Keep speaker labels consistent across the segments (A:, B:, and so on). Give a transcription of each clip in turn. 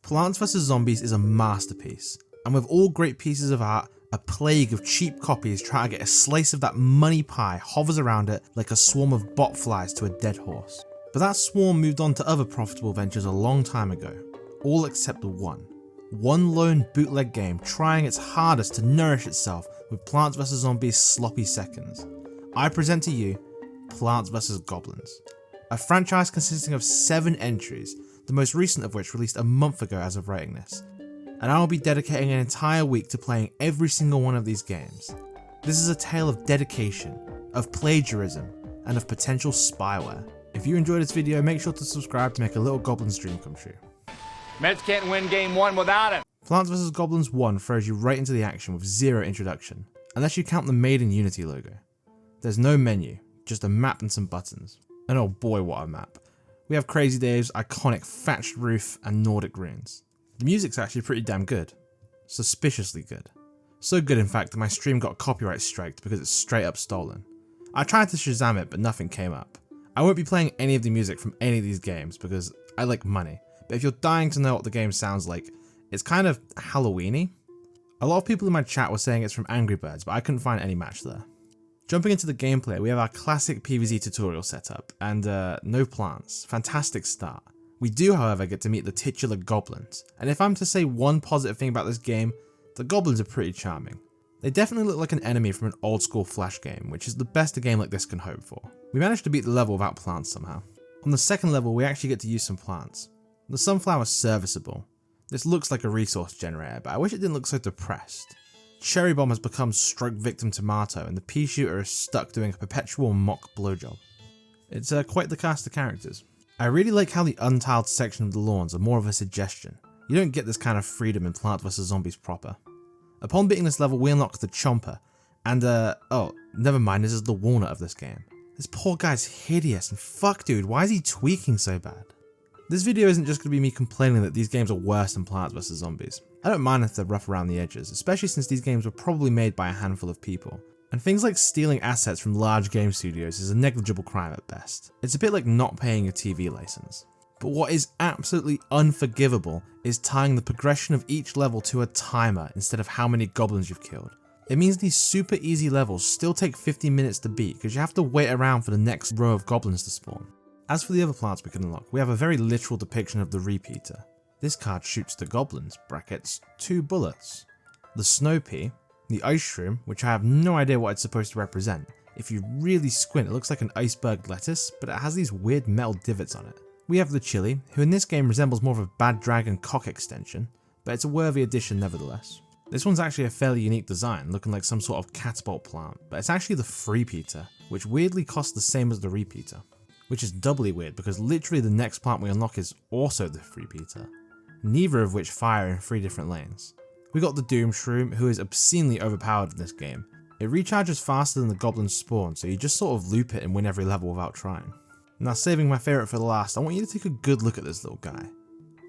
A: Plants vs Zombies is a masterpiece, and with all great pieces of art, a plague of cheap copies trying to get a slice of that money pie hovers around it like a swarm of bot flies to a dead horse. But that swarm moved on to other profitable ventures a long time ago, all except one. One lone bootleg game trying its hardest to nourish itself with Plants vs Zombies' sloppy seconds. I present to you Plants vs Goblins, a franchise consisting of 7 entries, the most recent of which released a month ago as of writing this, and I will be dedicating an entire week to playing every single one of these games. This is a tale of dedication, of plagiarism, and of potential spyware. If you enjoyed this video, make sure to subscribe to make a little Goblins dream come true.
B: Mets can't win game 1 without him.
A: Plants vs Goblins 1 throws you right into the action with zero introduction, unless you count the Made in Unity logo. There's no menu, just a map and some buttons. And oh boy, what a map. We have Crazy Dave's iconic thatched roof and Nordic ruins. The music's actually pretty damn good. Suspiciously good. So good in fact that my stream got copyright striked because it's straight up stolen. I tried to Shazam it but nothing came up. I won't be playing any of the music from any of these games because I like money, but if you're dying to know what the game sounds like, it's kind of Halloween-y. A lot of people in my chat were saying it's from Angry Birds, but I couldn't find any match there. Jumping into the gameplay, we have our classic PvZ tutorial setup, and no plants. Fantastic start. We do, however, get to meet the titular Goblins, and if I'm to say one positive thing about this game, the Goblins are pretty charming. They definitely look like an enemy from an old school Flash game, which is the best a game like this can hope for. We managed to beat the level without plants somehow. On the second level, we actually get to use some plants. The sunflower is serviceable. This looks like a resource generator, but I wish it didn't look so depressed. Cherry Bomb has become stroke victim tomato, and the pea shooter is stuck doing a perpetual mock blowjob. It's quite the cast of characters. I really like how the untiled section of the lawns are more of a suggestion. You don't get this kind of freedom in Plants vs Zombies proper. Upon beating this level, we unlock the Chomper, and oh, never mind, this is the walnut of this game. This poor guy's hideous, and fuck dude, why is he tweaking so bad? This video isn't just going to be me complaining that these games are worse than Plants vs Zombies. I don't mind if they're rough around the edges, especially since these games were probably made by a handful of people. And things like stealing assets from large game studios is a negligible crime at best. It's a bit like not paying a TV license. But what is absolutely unforgivable is tying the progression of each level to a timer instead of how many goblins you've killed. It means these super easy levels still take 50 minutes to beat because you have to wait around for the next row of goblins to spawn. As for the other plants we can unlock, we have a very literal depiction of the repeater. This card shoots the goblins, brackets, 2 bullets. The snow pea, the ice shroom, which I have no idea what it's supposed to represent. If you really squint, it looks like an iceberg lettuce, but it has these weird metal divots on it. We have the chili, who in this game resembles more of a bad dragon cock extension, but it's a worthy addition nevertheless. This one's actually a fairly unique design, looking like some sort of catapult plant, but it's actually the freepeater, which weirdly costs the same as the repeater. Which is doubly weird because literally the next plant we unlock is also the freepeater, neither of which fire in 3 different lanes. We got the Doom Shroom, who is obscenely overpowered in this game. It recharges faster than the goblins spawn, so you just sort of loop it and win every level without trying. Now, saving my favourite for the last, I want you to take a good look at this little guy.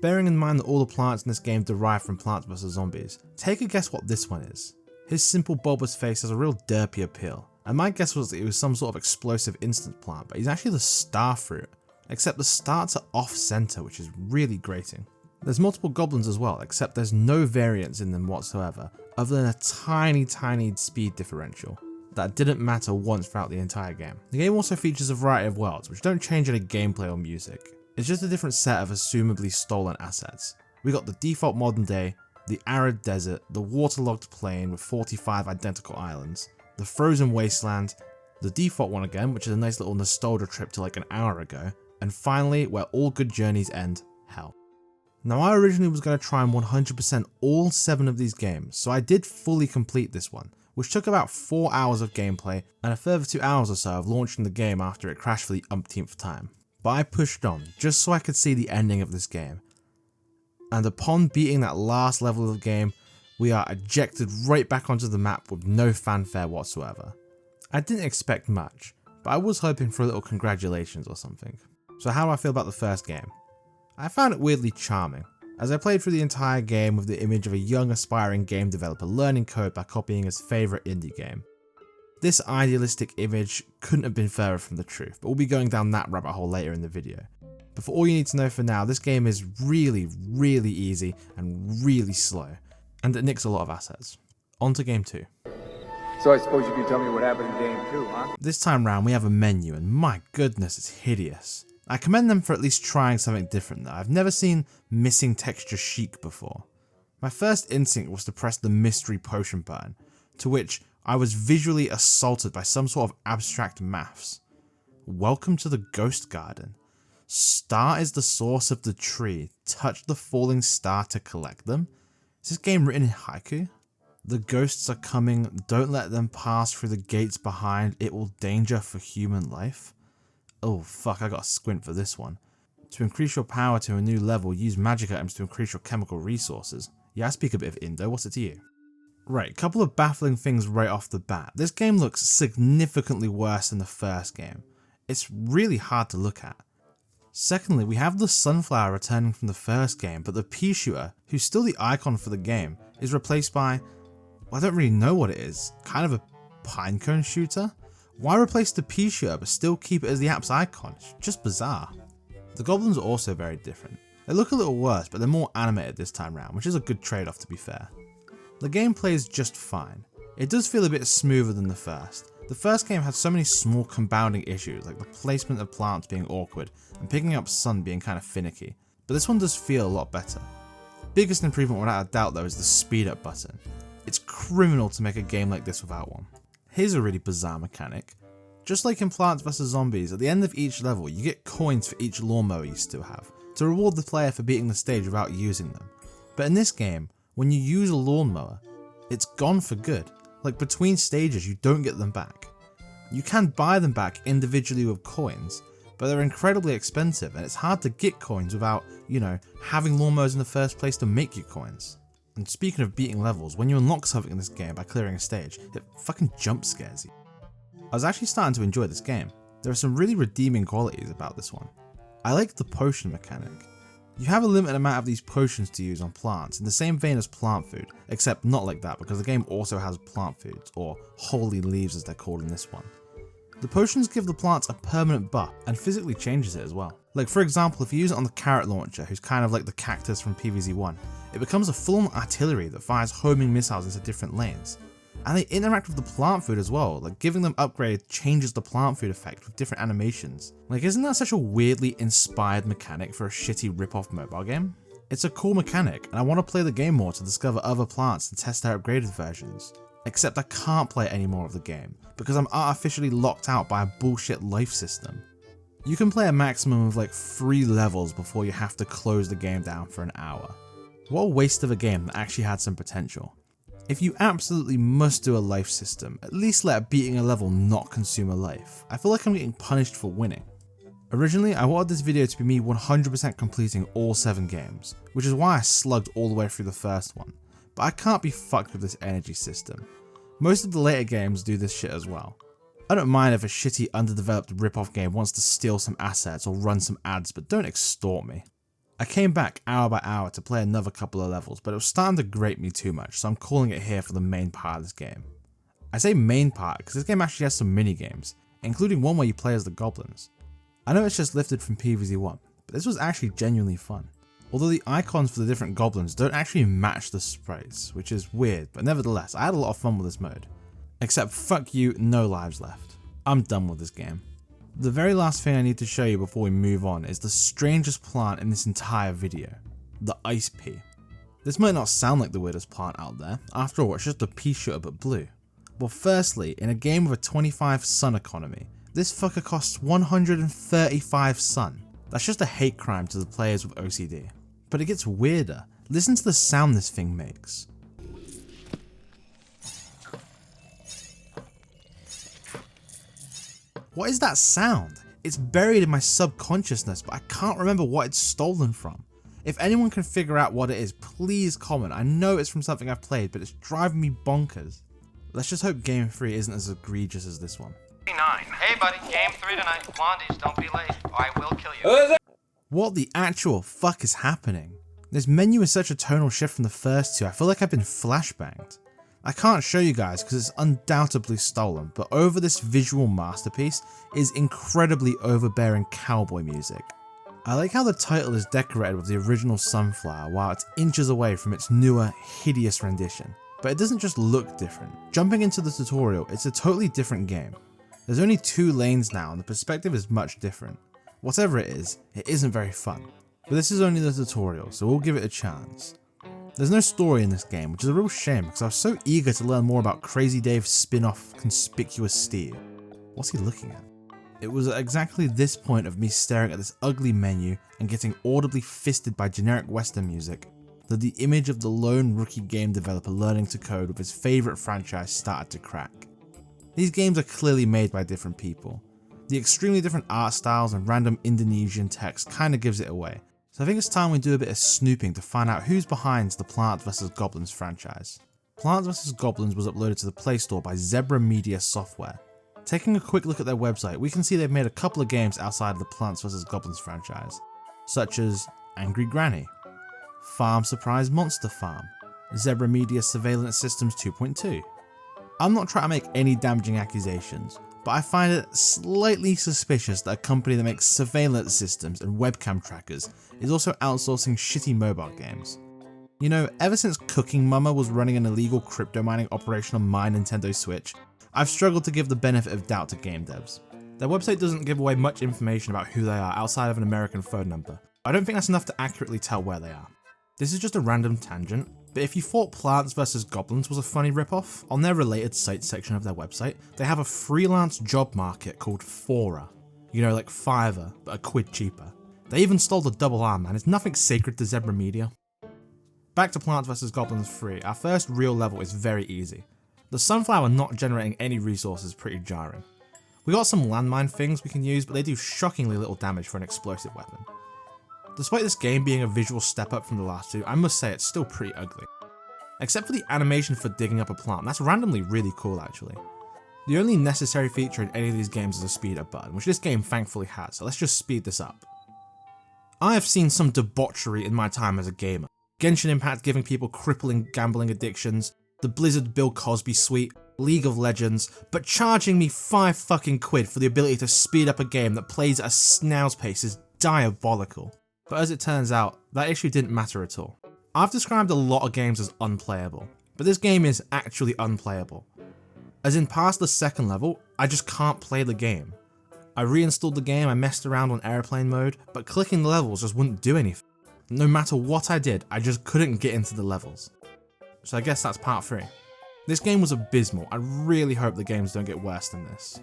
A: Bearing in mind that all the plants in this game derive from Plants vs Zombies, take a guess what this one is. His simple bulbous face has a real derpy appeal, and my guess was that it was some sort of explosive instant plant, but he's actually the star fruit, except the starts are off-center, which is really grating. There's multiple goblins as well, except there's no variance in them whatsoever, other than a tiny speed differential. That didn't matter once throughout the entire game. The game also features a variety of worlds, which don't change any gameplay or music. It's just a different set of assumably stolen assets. We got the default modern day, the arid desert, the waterlogged plain with 45 identical islands, the frozen wasteland, the default one again, which is a nice little nostalgia trip to like an hour ago, and finally, where all good journeys end, hell. Now I originally was going to try and 100% all 7 of these games, so I did fully complete this one, which took about 4 hours of gameplay and a further 2 hours or so of launching the game after it crashed for the umpteenth time. But I pushed on, just so I could see the ending of this game. And upon beating that last level of the game, we are ejected right back onto the map with no fanfare whatsoever. I didn't expect much, but I was hoping for a little congratulations or something. So how do I feel about the first game? I found it weirdly charming, as I played through the entire game with the image of a young aspiring game developer learning code by copying his favourite indie game. This idealistic image couldn't have been further from the truth, but we'll be going down that rabbit hole later in the video. But for all you need to know for now, this game is really, really easy and really slow, and it nicks a lot of assets. On to game 2.
C: So I suppose you can tell me what happened in game 2, huh?
A: This time round we have a menu, and my goodness, it's hideous. I commend them for at least trying something different though. I've never seen missing texture chic before. My first instinct was to press the mystery potion button, to which I was visually assaulted by some sort of abstract maths. Welcome to the Ghost Garden. Star is the source of the tree. Touch the falling star to collect them. Is this game written in haiku? The ghosts are coming. Don't let them pass through the gates behind. It will danger for human life. Oh fuck, I got a squint for this one. To increase your power to a new level, use magic items to increase your chemical resources. Yeah, I speak a bit of Indo. What's it to you? Right, couple of baffling things right off the bat. This game looks significantly worse than the first game. It's really hard to look at. Secondly, we have the sunflower returning from the first game, but the pea shooter, who's still the icon for the game, is replaced by, well, I don't really know what it is, kind of a pinecone shooter? Why replace the pea shooter but still keep it as the app's icon? It's just bizarre. The goblins are also very different. They look a little worse, but they're more animated this time round, which is a good trade-off to be fair. The game plays just fine. It does feel a bit smoother than the first. The first game had so many small compounding issues, like the placement of plants being awkward and picking up sun being kind of finicky, but this one does feel a lot better. Biggest improvement without a doubt though is the speed up button. It's criminal to make a game like this without one. Here's a really bizarre mechanic. Just like in Plants vs Zombies, at the end of each level you get coins for each lawnmower you still have, to reward the player for beating the stage without using them. But in this game, when you use a lawnmower, it's gone for good. Like between stages you don't get them back. You can buy them back individually with coins, but they're incredibly expensive and it's hard to get coins without, having lawnmowers in the first place to make you coins. And speaking of beating levels, when you unlock something in this game by clearing a stage, it fucking jump scares you. I was actually starting to enjoy this game. There are some really redeeming qualities about this one. I like the potion mechanic. You have a limited amount of these potions to use on plants in the same vein as plant food, except not like that because the game also has plant foods, or holy leaves as they're called in this one. The potions give the plants a permanent buff and physically changes it as well. Like for example, if you use it on the carrot launcher, who's kind of like the cactus from PvZ1, it becomes a full-on artillery that fires homing missiles into different lanes. And they interact with the plant food as well, like giving them upgrade changes the plant food effect with different animations. Like isn't that such a weirdly inspired mechanic for a shitty rip-off mobile game? It's a cool mechanic and I want to play the game more to discover other plants and test their upgraded versions. Except I can't play any more of the game because I'm artificially locked out by a bullshit life system. You can play a maximum of like 3 levels before you have to close the game down for an hour. What a waste of a game that actually had some potential. If you absolutely must do a life system, at least let beating a level not consume a life. I feel like I'm getting punished for winning. Originally, I wanted this video to be me 100% completing all 7 games, which is why I slugged all the way through the first one. But I can't be fucked with this energy system. Most of the later games do this shit as well. I don't mind if a shitty underdeveloped rip-off game wants to steal some assets or run some ads, but don't extort me. I came back hour by hour to play another couple of levels, but it was starting to grate me too much, so I'm calling it here for the main part of this game. I say main part because this game actually has some mini games, including one where you play as the Goblins. I know it's just lifted from PvZ1, but this was actually genuinely fun. Although the icons for the different Goblins don't actually match the sprites, which is weird, but nevertheless, I had a lot of fun with this mode. Except fuck you, no lives left. I'm done with this game. The very last thing I need to show you before we move on is the strangest plant in this entire video, the ice pea. This might not sound like the weirdest plant out there, after all it's just a pea shooter but blue. Well firstly, in a game with a 25 sun economy, this fucker costs 135 sun. That's just a hate crime to the players with OCD. But it gets weirder, listen to the sound this thing makes. What is that sound? It's buried in my subconsciousness, but I can't remember what it's stolen from. If anyone can figure out what it is, please comment. I know it's from something I've played, but it's driving me bonkers. Let's just hope game 3 isn't as egregious as this one.
D: Hey buddy, game 3 tonight. Blondies, don't be late, or I will kill you.
A: What the actual fuck is happening? This menu is such a tonal shift from the first 2, I feel like I've been flashbanged. I can't show you guys because it's undoubtedly stolen, but over this visual masterpiece is incredibly overbearing cowboy music. I like how the title is decorated with the original sunflower while it's inches away from its newer, hideous rendition. But it doesn't just look different. Jumping into the tutorial, it's a totally different game. There's only 2 lanes now and the perspective is much different. Whatever it isn't very fun. But this is only the tutorial, so we'll give it a chance. There's no story in this game, which is a real shame because I was so eager to learn more about Crazy Dave's spin-off Conspicuous Steve. What's he looking at? It was at exactly this point of me staring at this ugly menu and getting audibly fisted by generic Western music that the image of the lone rookie game developer learning to code with his favourite franchise started to crack. These games are clearly made by different people. The extremely different art styles and random Indonesian text kinda gives it away, so I think it's time we do a bit of snooping to find out who's behind the Plants vs Goblins franchise. Plants vs Goblins was uploaded to the Play Store by Zebra Media Software. Taking a quick look at their website, we can see they've made a couple of games outside of the Plants vs Goblins franchise, such as Angry Granny, Farm Surprise Monster Farm, Zebra Media Surveillance Systems 2.2. I'm not trying to make any damaging accusations, but I find it slightly suspicious that a company that makes surveillance systems and webcam trackers is also outsourcing shitty mobile games. You know, ever since Cooking Mama was running an illegal crypto mining operation on my Nintendo Switch, I've struggled to give the benefit of doubt to game devs. Their website doesn't give away much information about who they are outside of an American phone number. I don't think that's enough to accurately tell where they are. This is just a random tangent, but if you thought Plants vs Goblins was a funny ripoff, on their related sites section of their website, they have a freelance job market called Fora. You know, like Fiverr, but a quid cheaper. They even stole the double R, man. It's nothing sacred to Zebra Media. Back to Plants vs Goblins 3, our first real level is very easy. The sunflower not generating any resources is pretty jarring. We got some landmine things we can use, but they do shockingly little damage for an explosive weapon. Despite this game being a visual step up from the last 2, I must say it's still pretty ugly. Except for the animation for digging up a plant, that's randomly really cool actually. The only necessary feature in any of these games is a speed up button, which this game thankfully has, so let's just speed this up. I have seen some debauchery in my time as a gamer. Genshin Impact giving people crippling gambling addictions, the Blizzard Bill Cosby suite, League of Legends, but charging me 5 fucking quid for the ability to speed up a game that plays at a snail's pace is diabolical. But as it turns out, that issue didn't matter at all. I've described a lot of games as unplayable, but this game is actually unplayable. As in past the second level, I just can't play the game. I reinstalled the game, I messed around on airplane mode, but clicking the levels just wouldn't do anything. No matter what I did, I just couldn't get into the levels. So I guess that's part 3. This game was abysmal. I really hope the games don't get worse than this.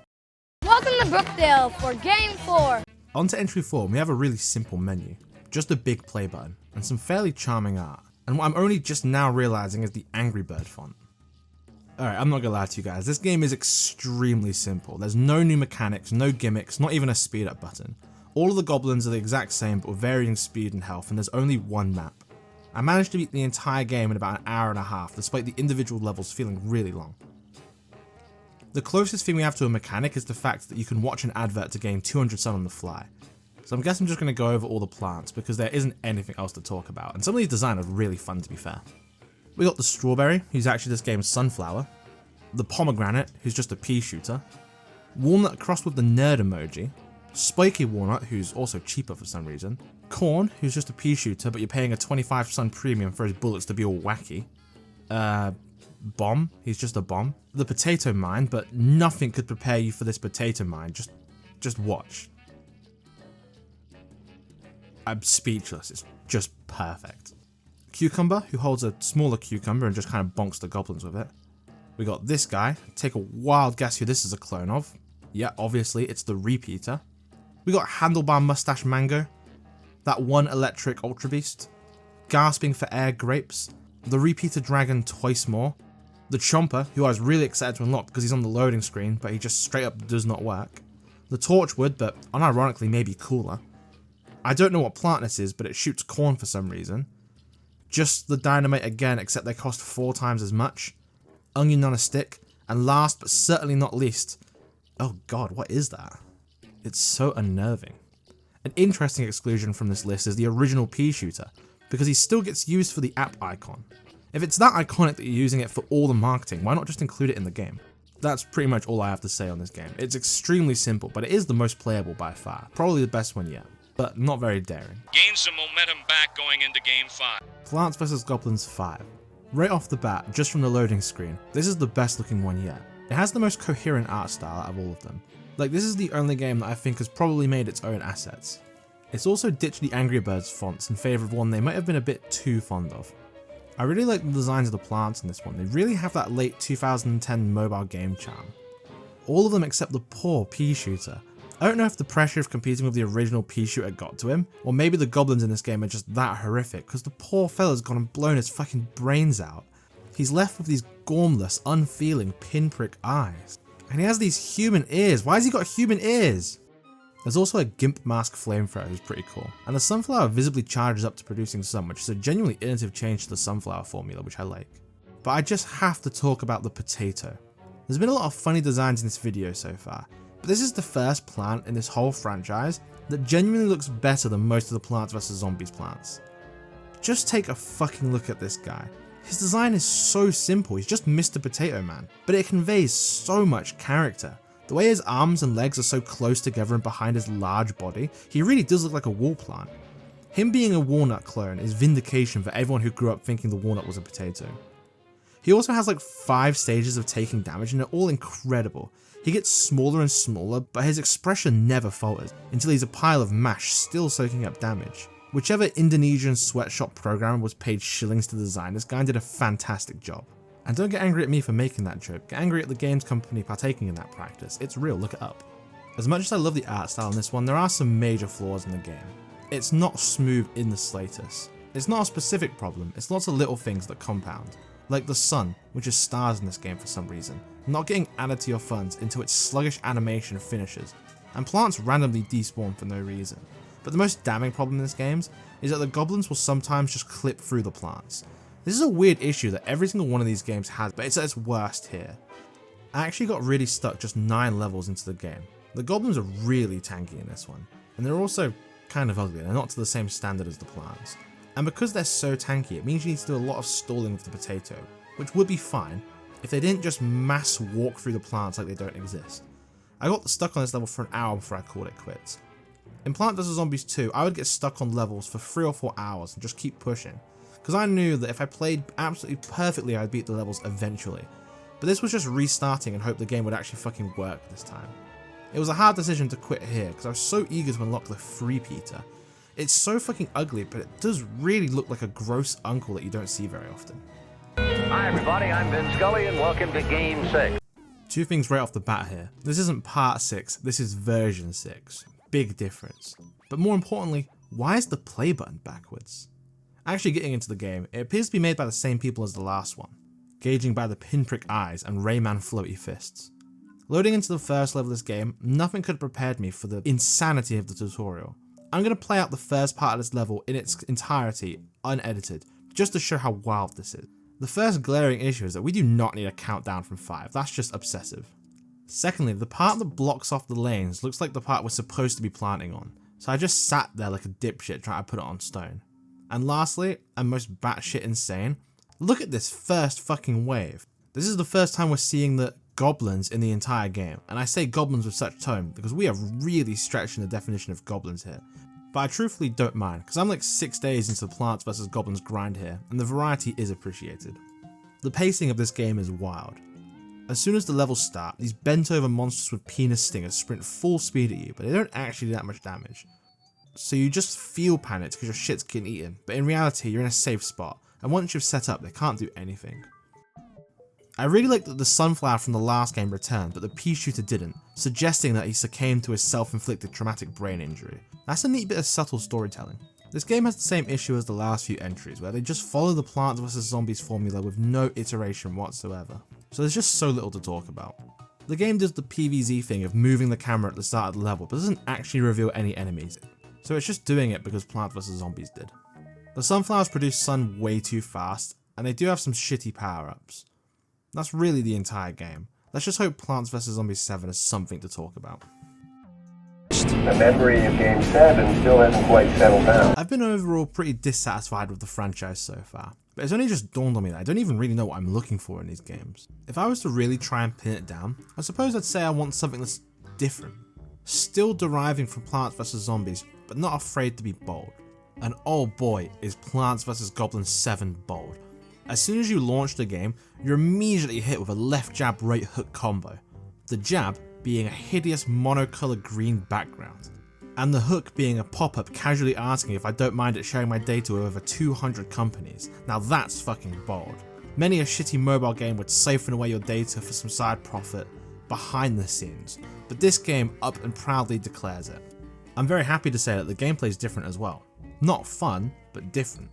E: Welcome to Brookdale for Game 4.
A: On to entry 4, we have a really simple menu. Just a big play button, and some fairly charming art. And what I'm only just now realizing is the Angry Bird font. Alright, I'm not gonna lie to you guys, this game is extremely simple. There's no new mechanics, no gimmicks, not even a speed up button. All of the goblins are the exact same but with varying speed and health, and there's only one map. I managed to beat the entire game in about an hour and a half, despite the individual levels feeling really long. The closest thing we have to a mechanic is the fact that you can watch an advert to gain 200 sun on the fly. So I guess I'm just going to go over all the plants because there isn't anything else to talk about, and some of these designs are really fun to be fair. We got the strawberry, who's actually this game's sunflower, the pomegranate, who's just a pea shooter, walnut crossed with the nerd emoji, spiky walnut, who's also cheaper for some reason, corn, who's just a pea shooter but you're paying a 25 sun premium for his bullets to be all wacky, bomb, he's just a bomb, the potato mine, but nothing could prepare you for this potato mine, just watch. I'm speechless, it's just perfect. Cucumber, who holds a smaller cucumber and just kind of bonks the goblins with it. We got this guy, take a wild guess who this is a clone of. Yeah, obviously it's the Repeater. We got Handlebar Mustache Mango, that one electric Ultra Beast, Gasping for Air Grapes, the Repeater Dragon twice more, the Chomper, who I was really excited to unlock because he's on the loading screen, but he just straight up does not work, the Torchwood, but unironically maybe cooler. I don't know what plant this is, but it shoots corn for some reason. Just the Dynamite again, except they cost 4 times as much. Onion on a stick, and last but certainly not least, oh god, what is that? It's so unnerving. An interesting exclusion from this list is the original pea shooter, because he still gets used for the app icon. If it's that iconic that you're using it for all the marketing, why not just include it in the game? That's pretty much all I have to say on this game. It's extremely simple, but it is the most playable by far, probably the best one yet. but not very daring.
F: Gain some momentum back going into Game 5.
A: Plants vs. Goblins 5. Right off the bat, just from the loading screen, this is the best looking one yet. It has the most coherent art style out of all of them. Like, this is the only game that I think has probably made its own assets. It's also ditched the Angry Birds fonts in favour of one they might have been a bit too fond of. I really like the designs of the plants in this one. They really have that late 2010 mobile game charm. All of them except the poor pea shooter. I don't know if the pressure of competing with the original pea shooter got to him, or maybe the goblins in this game are just that horrific, because the poor fella's gone and blown his fucking brains out. He's left with these gormless, unfeeling pinprick eyes. And he has these human ears. Why has he got human ears? There's also a gimp mask flamethrower who's pretty cool, and the sunflower visibly charges up to producing sun, which is a genuinely innovative change to the sunflower formula, which I like. But I just have to talk about the potato. There's been a lot of funny designs in this video so far, but this is the first plant in this whole franchise that genuinely looks better than most of the Plants vs Zombies plants. Just take a fucking look at this guy. His design is so simple, he's just Mr. Potato Man, but it conveys so much character. The way his arms and legs are so close together and behind his large body, he really does look like a wall plant. Him being a walnut clone is vindication for everyone who grew up thinking the walnut was a potato. He also has like 5 stages of taking damage and they're all incredible. He gets smaller and smaller, but his expression never falters until he's a pile of mash still soaking up damage. Whichever Indonesian sweatshop programmer was paid shillings to design this guy did a fantastic job. And don't get angry at me for making that joke, get angry at the games company partaking in that practice. It's real, look it up. As much as I love the art style in this one, there are some major flaws in the game. It's not smooth in the slightest. It's not a specific problem, it's lots of little things that compound. Like the sun, which is stars in this game for some reason, not getting added to your funds until its sluggish animation finishes, and plants randomly despawn for no reason. But the most damning problem in this game is that the goblins will sometimes just clip through the plants. This is a weird issue that every single one of these games has, but it's at its worst here. I actually got really stuck just 9 levels into the game. The goblins are really tanky in this one, and they're also kind of ugly, they're not to the same standard as the plants. And because they're so tanky, it means you need to do a lot of stalling with the potato, which would be fine if they didn't just mass walk through the plants like they don't exist. I got stuck on this level for an hour before I called it quits. In Plants vs Zombies 2, I would get stuck on levels for 3 or 4 hours and just keep pushing, because I knew that if I played absolutely perfectly I'd beat the levels eventually. But this was just restarting and hope the game would actually fucking work this time. It was a hard decision to quit here because I was so eager to unlock the three-peater. It's so fucking ugly, but it does really look like a gross uncle that you don't see very often.
G: Hi everybody, I'm Ben Scully and welcome to Game 6.
A: 2 things right off the bat here. This isn't part 6, this is version 6. Big difference. But more importantly, why is the play button backwards? Actually getting into the game, it appears to be made by the same people as the last one, gauging by the pinprick eyes and Rayman floaty fists. Loading into the first level of this game, nothing could have prepared me for the insanity of the tutorial. I'm going to play out the first part of this level in its entirety, unedited, just to show how wild this is. The first glaring issue is that we do not need a countdown from 5, that's just obsessive. Secondly, the part that blocks off the lanes looks like the part we're supposed to be planting on, so I just sat there like a dipshit trying to put it on stone. And lastly, and most batshit insane, look at this first fucking wave. This is the first time we're seeing the goblins in the entire game, and I say goblins with such tone because we are really stretching the definition of goblins here. But I truthfully don't mind, because I'm like 6 days into the Plants vs Goblins grind here, and the variety is appreciated. The pacing of this game is wild. As soon as the levels start, these bent over monsters with penis stingers sprint full speed at you, but they don't actually do that much damage. So you just feel panicked because your shit's getting eaten, but in reality you're in a safe spot, and once you've set up they can't do anything. I really like that the sunflower from the last game returned, but the pea shooter didn't, suggesting that he succumbed to his self-inflicted traumatic brain injury. That's a neat bit of subtle storytelling. This game has the same issue as the last few entries, where they just follow the Plants vs Zombies formula with no iteration whatsoever. So there's just so little to talk about. The game does the PvZ thing of moving the camera at the start of the level, but doesn't actually reveal any enemies. So it's just doing it because Plants vs Zombies did. The sunflowers produce sun way too fast, and they do have some shitty power-ups. That's really the entire game. Let's just hope Plants vs Zombies 7 has something to talk about.
H: The memory of Game 7 still hasn't quite settled down.
A: I've been overall pretty dissatisfied with the franchise so far, but it's only just dawned on me that I don't even really know what I'm looking for in these games. If I was to really try and pin it down, I suppose I'd say I want something that's different. Still deriving from Plants vs Zombies, but not afraid to be bold. And oh boy, is Plants vs. Goblins 7 bold. As soon as you launch the game, you're immediately hit with a left jab right hook combo. The jab being a hideous monocolour green background, and the hook being a pop-up casually asking if I don't mind it sharing my data with over 200 companies. Now that's fucking bold. Many a shitty mobile game would siphon away your data for some side profit behind the scenes, but this game up and proudly declares it. I'm very happy to say that the gameplay is different as well. Not fun, but different.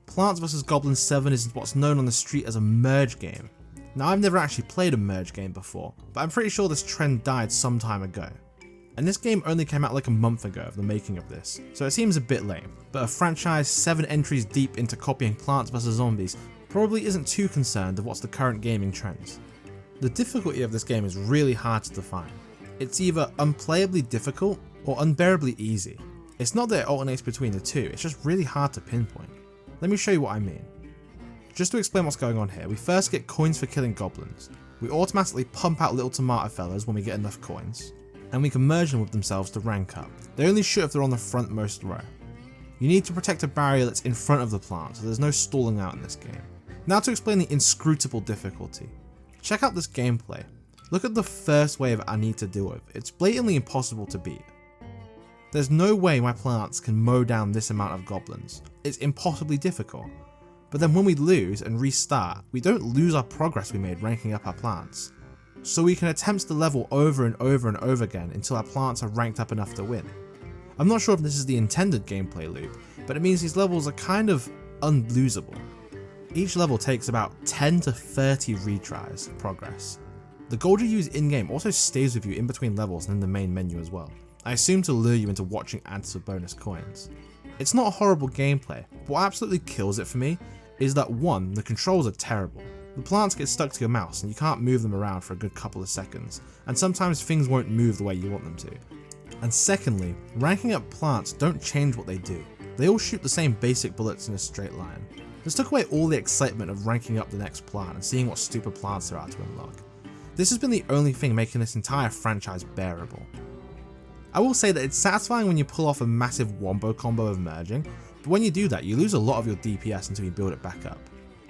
A: Plants vs. Goblins 7 is what's known on the street as a merge game. Now I've never actually played a merge game before, but I'm pretty sure this trend died some time ago. And this game only came out like a month ago of the making of this, so it seems a bit lame, but a franchise 7 entries deep into copying Plants vs. Zombies probably isn't too concerned of what's the current gaming trends. The difficulty of this game is really hard to define. It's either unplayably difficult or unbearably easy. It's not that it alternates between the two, it's just really hard to pinpoint. Let me show you what I mean. Just to explain what's going on here, we first get coins for killing goblins. We automatically pump out little tomato fellas when we get enough coins, and we can merge them with themselves to rank up. They only shoot if they're on the frontmost row. You need to protect a barrier that's in front of the plant, so there's no stalling out in this game. Now to explain the inscrutable difficulty. Check out this gameplay. Look at the first wave I need to deal with. It's blatantly impossible to beat. There's no way my plants can mow down this amount of goblins. It's impossibly difficult. But then when we lose and restart, we don't lose our progress we made ranking up our plants. So we can attempt the level over and over and over again until our plants are ranked up enough to win. I'm not sure if this is the intended gameplay loop, but it means these levels are kind of unlosable. Each level takes about 10 to 30 retries of progress. The gold you use in-game also stays with you in between levels and in the main menu as well. I assume to lure you into watching ads for bonus coins. It's not a horrible gameplay, but what absolutely kills it for me is that 1, the controls are terrible. The plants get stuck to your mouse and you can't move them around for a good couple of seconds, and sometimes things won't move the way you want them to. And secondly, ranking up plants don't change what they do. They all shoot the same basic bullets in a straight line. This took away all the excitement of ranking up the next plant and seeing what stupid plants there are to unlock. This has been the only thing making this entire franchise bearable. I will say that it's satisfying when you pull off a massive wombo combo of merging, but when you do that you lose a lot of your DPS until you build it back up.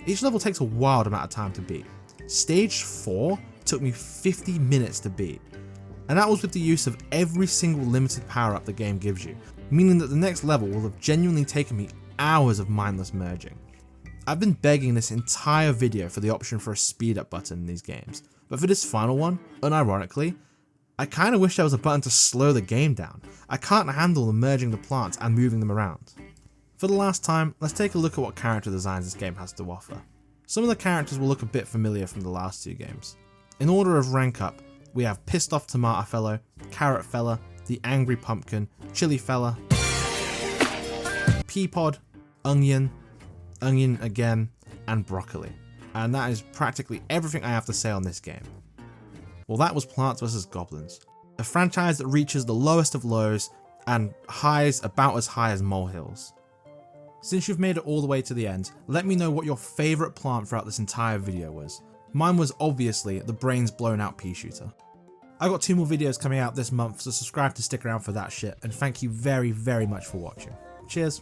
A: Each level takes a wild amount of time to beat. Stage 4 took me 50 minutes to beat, and that was with the use of every single limited power up the game gives you, meaning that the next level will have genuinely taken me hours of mindless merging. I've been begging this entire video for the option for a speed up button in these games, but for this final one, unironically, I kinda wish there was a button to slow the game down. I can't handle the merging the plants and moving them around. For the last time, let's take a look at what character designs this game has to offer. Some of the characters will look a bit familiar from the last 2 games. In order of rank up, we have Pissed Off Tomato Fellow, Carrot Fella, the Angry Pumpkin, Chili Fella, Pea Pod, Onion, Onion again, and Broccoli. And that is practically everything I have to say on this game. Well, that was Plants vs. Goblins, a franchise that reaches the lowest of lows and highs about as high as molehills. Since you've made it all the way to the end, let me know what your favourite plant throughout this entire video was. Mine was obviously the brains blown out pea shooter. I've got 2 more videos coming out this month, so subscribe to stick around for that shit, and thank you very, very much for watching. Cheers.